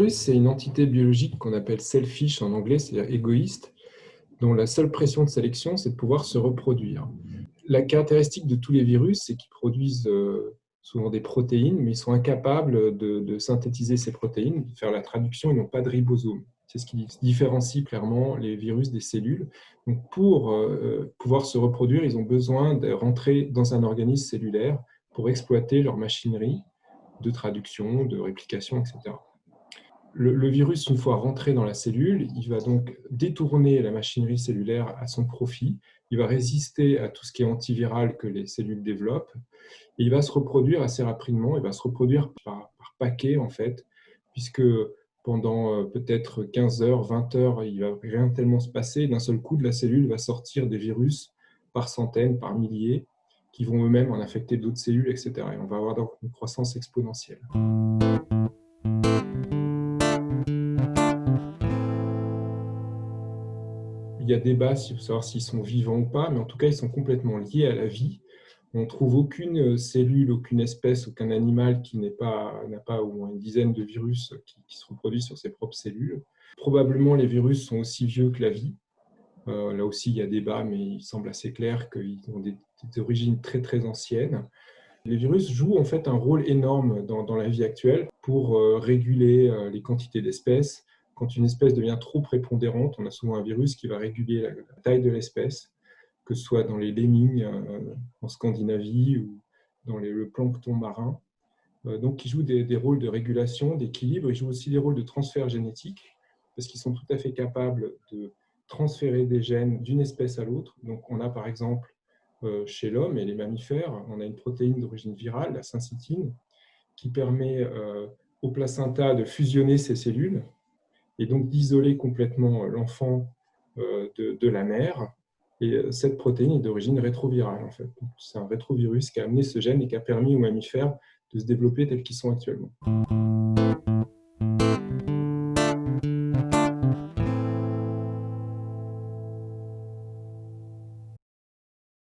virus, c'est une entité biologique qu'on appelle selfish en anglais, c'est-à-dire égoïste, dont la seule pression de sélection, c'est de pouvoir se reproduire. La caractéristique de tous les virus, c'est qu'ils produisent souvent des protéines, mais ils sont incapables de synthétiser ces protéines, de faire la traduction, ils n'ont pas de ribosome. C'est ce qui différencie clairement les virus des cellules. Donc pour pouvoir se reproduire, ils ont besoin de rentrer dans un organisme cellulaire pour exploiter leur machinerie de traduction, de réplication, etc. Le virus, une fois rentré dans la cellule, il va donc détourner la machinerie cellulaire à son profit. Il va résister à tout ce qui est antiviral que les cellules développent. Et il va se reproduire assez rapidement. Il va se reproduire par paquet, en fait, puisque pendant peut-être 15 heures, 20 heures, il ne va rien tellement se passer. D'un seul coup, de la cellule va sortir des virus par centaines, par milliers, qui vont eux-mêmes en infecter d'autres cellules, etc. Et on va avoir donc une croissance exponentielle. Il y a débat sur savoir s'ils sont vivants ou pas, mais en tout cas, ils sont complètement liés à la vie. On ne trouve aucune cellule, aucune espèce, aucun animal qui n'a pas au moins une dizaine de virus qui se reproduisent sur ses propres cellules. Probablement, les virus sont aussi vieux que la vie. Là aussi, il y a débat, mais il semble assez clair qu'ils ont des origines très, très anciennes. Les virus jouent en fait un rôle énorme dans la vie actuelle pour réguler les quantités d'espèces. Quand une espèce devient trop prépondérante, on a souvent un virus qui va réguler la taille de l'espèce, que ce soit dans les lemmings en Scandinavie ou dans le plancton marin. Donc, ils jouent des rôles de régulation, d'équilibre. Ils jouent aussi des rôles de transfert génétique, parce qu'ils sont tout à fait capables de transférer des gènes d'une espèce à l'autre. Donc, on a par exemple chez l'homme et les mammifères, on a une protéine d'origine virale, la syncytine, qui permet au placenta de fusionner ces cellules et donc d'isoler complètement l'enfant de la mère. Et cette protéine est d'origine rétrovirale, en fait. C'est un rétrovirus qui a amené ce gène et qui a permis aux mammifères de se développer tels qu'ils sont actuellement.